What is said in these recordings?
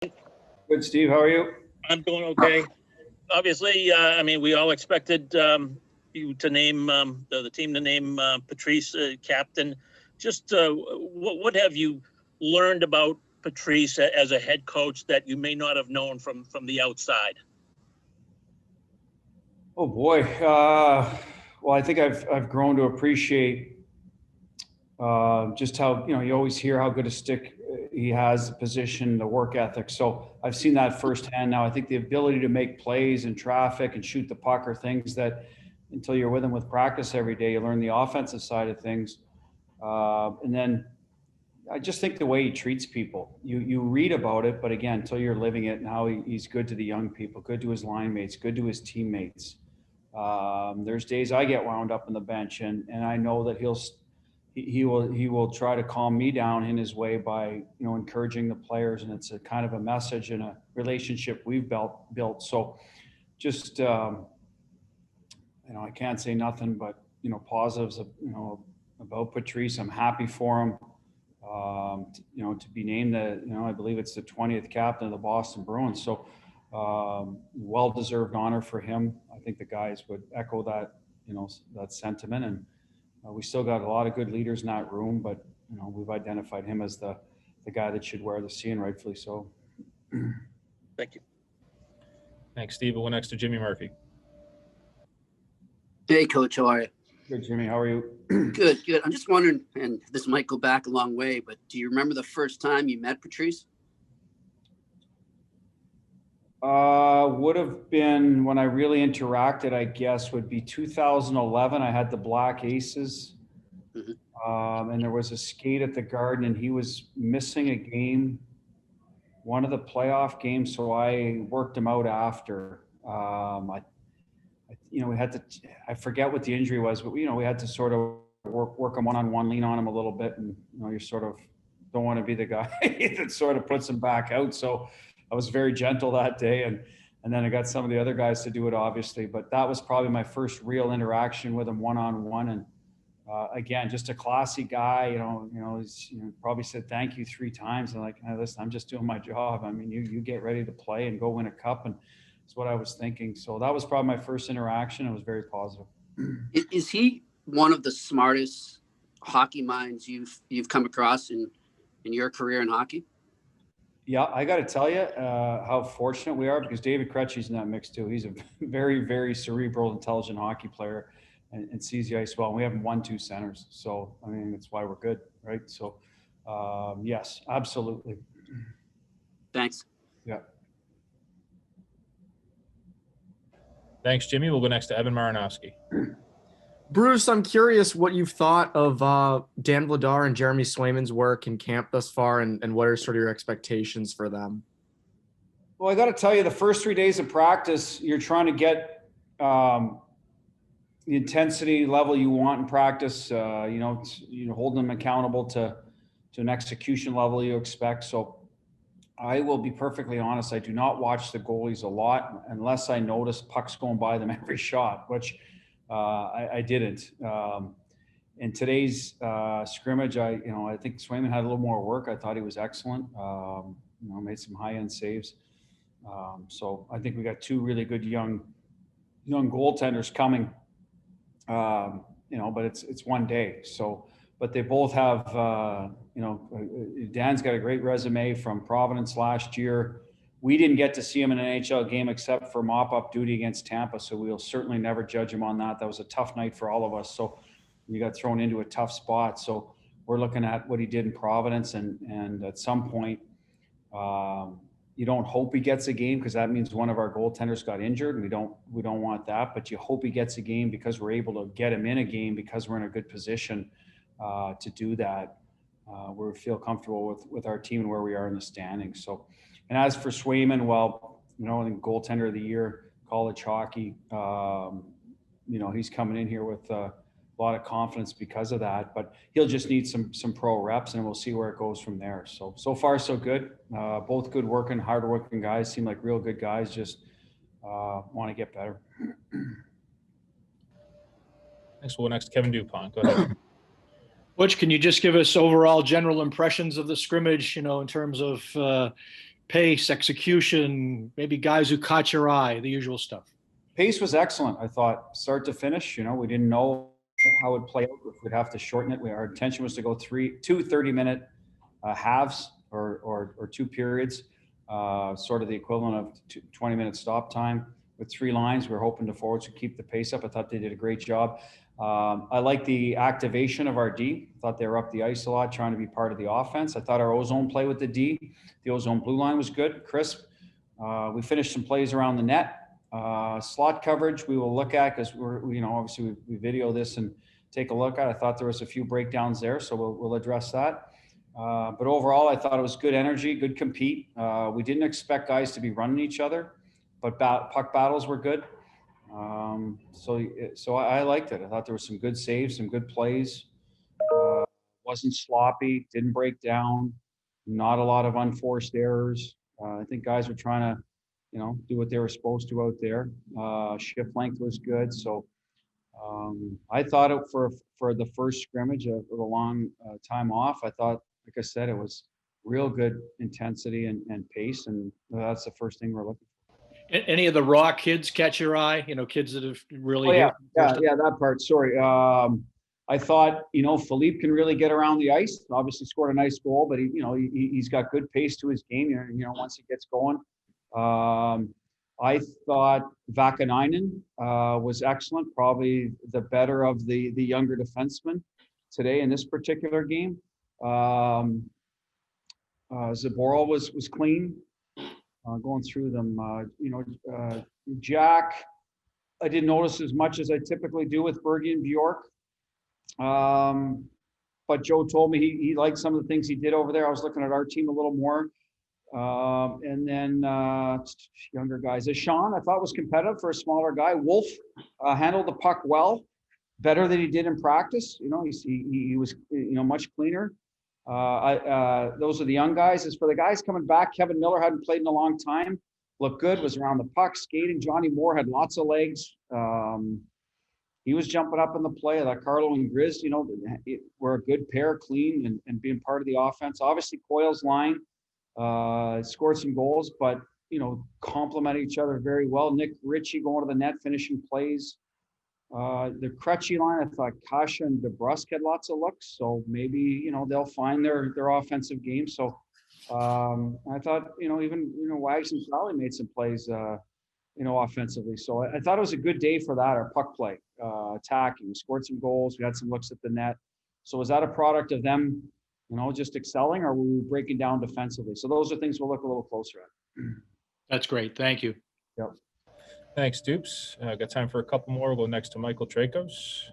Good, Steve. How are you? I'm doing okay. Obviously, we all expected you to name the team to name Patrice captain. Just what have you learned about Patrice as a head coach that you may not have known from the outside? Oh boy. Well, I think I've grown to appreciate just how, you always hear how good a stick he has, the position, the work ethic. So I've seen that firsthand now. I think the ability to make plays in traffic and shoot the puck are things that until you're with him with practice every day, you learn the offensive side of things. And then I just think the way he treats people, you read about it, but again, until you're living it and how he's good to the young people, good to his line mates, good to his teammates. There's days I get wound up on the bench and I know that he will try to calm me down in his way by, encouraging the players. And it's a kind of a message and a relationship we've built. So just, I can't say nothing but, positives, about Patrice. I'm happy for him. To be named I believe it's the 20th captain of the Boston Bruins. So well-deserved honor for him. I think the guys would echo that, that sentiment. And we still got a lot of good leaders in that room, but, we've identified him as the guy that should wear the C, and rightfully so. Thank you. Thanks, Steve. We'll go next to Jimmy Murphy. Hey, Coach, how are you? Good, Jimmy. How are you? Good. I'm just wondering, and this might go back a long way, but do you remember the first time you met Patrice? Would have been when I really interacted, I guess, would be 2011. I had the Black Aces. Mm-hmm. And there was a skate at the Garden, and he was missing a game, one of the playoff games. So I worked him out after. We had to, I forget what the injury was, but we had to sort of work him one-on-one, lean on him a little bit. And, you sort of don't want to be the guy that sort of puts him back out. So I was very gentle that day. And then I got some of the other guys to do it, obviously, but that was probably my first real interaction with him one-on-one. And again, just a classy guy, he's, probably said thank you 3 times. And like, hey, listen, I'm just doing my job. I mean, you get ready to play and go win a cup. And that's what I was thinking. So that was probably my first interaction. It was very positive. Is he one of the smartest hockey minds you've come across in your career in hockey? Yeah, I got to tell you how fortunate we are, because David Krejci's in that mix too. He's a very, very cerebral, intelligent hockey player and sees the ice well. And we haven't won 2 centers. So, I mean, that's why we're good, right? So, yes, absolutely. Thanks. Yeah. Thanks, Jimmy. We'll go next to Evan Marinofski. Bruce, I'm curious what you've thought of Dan Vladar and Jeremy Swayman's work in camp thus far, and what are sort of your expectations for them? Well, I got to tell you, the first 3 days of practice, you're trying to get the intensity level you want in practice. Holding them accountable to an execution level you expect. So I will be perfectly honest. I do not watch the goalies a lot unless I notice pucks going by them every shot, which I didn't. In today's scrimmage, I think Swayman had a little more work. I thought he was excellent. Made some high-end saves. So I think we got 2 really good young goaltenders coming. But it's one day. So, but they both have, Dan's got a great resume from Providence last year. We didn't get to see him in an NHL game except for mop-up duty against Tampa, so we'll certainly never judge him on that. That was a tough night for all of us. So we got thrown into a tough spot. So we're looking at what he did in Providence, and at some point, you don't hope he gets a game, because that means one of our goaltenders got injured, and we don't want that. But you hope he gets a game because we're able to get him in a game, because we're in a good position to do that. We feel comfortable with our team and where we are in the standings. So, and as for Swayman, well, I think goaltender of the year, college hockey, he's coming in here with a lot of confidence because of that, but he'll just need some pro reps, and we'll see where it goes from there. So far so good. Both good working, hard working guys, seem like real good guys, just want to get better. Thanks. We'll go next to Kevin Dupont. Go ahead. Butch, can you just give us overall general impressions of the scrimmage, in terms of pace, execution, maybe guys who caught your eye, the usual stuff? Pace was excellent, I thought, start to finish. We didn't know how it would play out, if we'd have to shorten it. Our intention was to go two 30-minute halves or two periods, sort of the equivalent of 20-minute stop time with 3 lines. We're hoping the forwards would keep the pace up. I thought they did a great job. I like the activation of our D. I thought they were up the ice a lot, trying to be part of the offense. I thought our ozone play with the D, the ozone blue line was good, crisp. We finished some plays around the net. Slot coverage we will look at, because obviously we video this and take a look at. I thought there was a few breakdowns there, so we'll address that. But overall, I thought it was good energy, good compete. We didn't expect guys to be running each other, but puck battles were good. So I liked it. I thought there were some good saves, some good plays. Wasn't sloppy, didn't break down, not a lot of unforced errors. I think guys were trying to, do what they were supposed to out there. Shift length was good. So I thought it for the first scrimmage of the long time off, I thought, like I said, it was real good intensity and pace. And that's the first thing we're looking for. Any of the raw kids catch your eye? Kids that have really. Oh, yeah, that part. Sorry. I thought, Philippe can really get around the ice. Obviously scored a nice goal, but he's got good pace to his game. Once he gets going. I thought Vakanainen was excellent, probably the better of the younger defensemen today in this particular game. Zaboral was clean. Going through them, Jack, I didn't notice as much as I typically do with Bergie and Bjork. But Joe told me he liked some of the things he did over there. I was looking at our team a little more. And then younger guys. Sean, I thought was competitive for a smaller guy. Wolf handled the puck well, better than he did in practice. He was much cleaner. Those are the young guys. As for the guys coming back, Kevin Miller hadn't played in a long time. Looked good, was around the puck, skating. Johnny Moore had lots of legs. He was jumping up in the play. That Carlo and Grizz, were a good pair, clean and being part of the offense. Obviously, Coyle's line scored some goals, but complement each other very well. Nick Ritchie going to the net, finishing plays. The Krejci line, I thought Kasha and DeBrusque had lots of looks, so maybe they'll find their offensive game. So I thought even Wags and Crowley made some plays offensively. So I thought it was a good day for that. Our puck play, attacking, we scored some goals. We had some looks at the net. So was that a product of them just excelling, or were we breaking down defensively? So those are things we'll look a little closer at. That's great. Thank you. Yep. Thanks, Dupes. Got time for a couple more. We'll go next to Michael Tracos.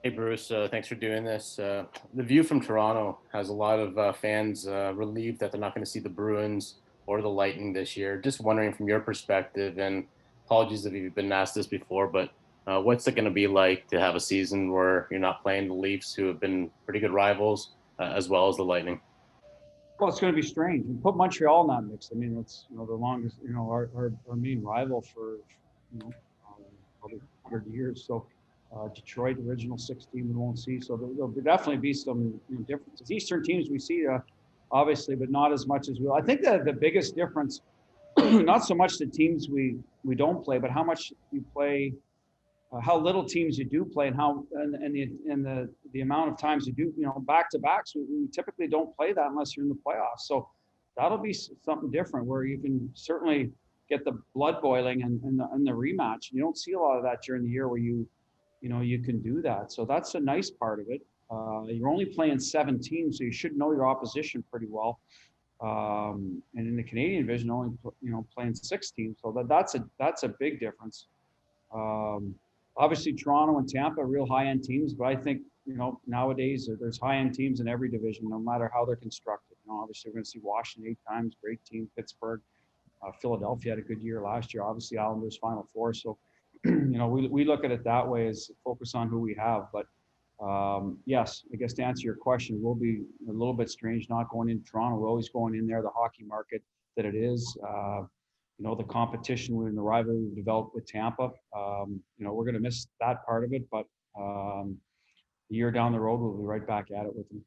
Hey, Bruce. Thanks for doing this. The View from Toronto has a lot of fans relieved that they're not going to see the Bruins or the Lightning this year. Just wondering from your perspective, and apologies if you've been asked this before, but what's it going to be like to have a season where you're not playing the Leafs, who have been pretty good rivals, as well as the Lightning? Well, it's going to be strange. We put Montreal in that mix. I mean, it's the longest, our main rival for probably 100 years. So Detroit, original 16, we won't see. So there'll definitely be some differences. Eastern teams we see, obviously, but not as much as we. I think that the biggest difference, not so much the teams we don't play, but how much you play. How little teams you do play, and how and the amount of times you do, back to backs. We typically don't play that unless you're in the playoffs. So that'll be something different, where you can certainly get the blood boiling and the rematch. You don't see a lot of that during the year where you can do that. So that's a nice part of it. You're only playing 7 teams, so you should know your opposition pretty well. And in the Canadian division, only playing 6 teams, so that's a big difference. Obviously, Toronto and Tampa are real high-end teams, but I think, nowadays there's high-end teams in every division, no matter how they're constructed. Obviously, we're going to see Washington 8 times, great team, Pittsburgh. Philadelphia had a good year last year. Obviously, Islanders Final Four. So, we look at it that way, as focus on who we have. But, yes, I guess to answer your question, we'll be a little bit strange not going into Toronto. We're always going in there, the hockey market that it is. The competition and the rivalry we've developed with Tampa, we're going to miss that part of it, but a year down the road, we'll be right back at it with them.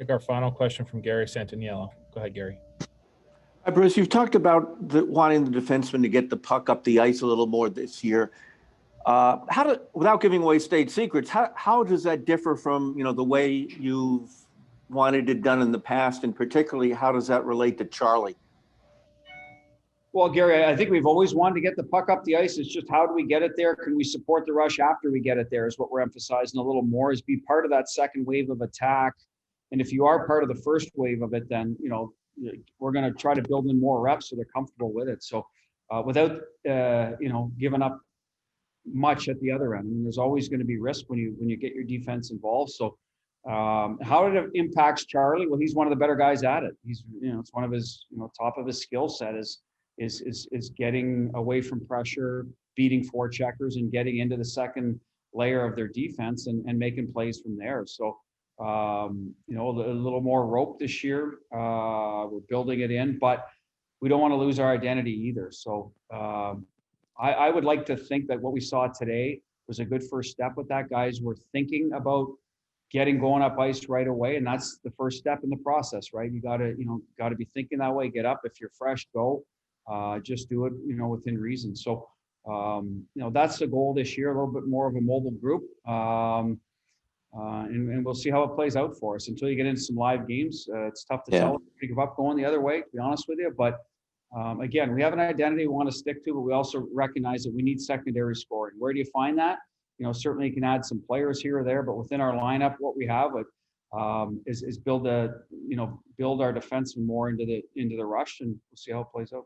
Take our final question from Gary Santaniello. Go ahead, Gary. Hi, Bruce. You've talked about wanting the defenseman to get the puck up the ice a little more this year. Without giving away state secrets, how does that differ from the way you've wanted it done in the past, and particularly how does that relate to Charlie? Well, Gary, I think we've always wanted to get the puck up the ice. It's just how do we get it there? Can we support the rush after we get it there is what we're emphasizing a little more, is be part of that second wave of attack. And if you are part of the first wave of it, then, we're going to try to build in more reps so they're comfortable with it. So without, giving up much at the other end. I mean, there's always going to be risk when you get your defense involved. So how it impacts Charlie? Well, he's one of the better guys at it. He's, it's one of his, top of his skill set is getting away from pressure, beating forecheckers, and getting into the second layer of their defense and making plays from there. So, a little more rope this year. We're building it in, but we don't want to lose our identity either. So I would like to think that what we saw today was a good first step with that. Guys were thinking about going up ice right away, and that's the first step in the process, right? You got to be thinking that way. Get up. If you're fresh, go. Just do it, within reason. So, that's the goal this year, a little bit more of a mobile group. And we'll see how it plays out for us. Until you get into some live games, it's tough to tell if you give up going the other way, to be honest with you. But again, we have an identity we want to stick to, but we also recognize that we need secondary scoring. Where do you find that? Certainly you can add some players here or there, but within our lineup, what we have is build our defenseman more into the rush, and we'll see how it plays out.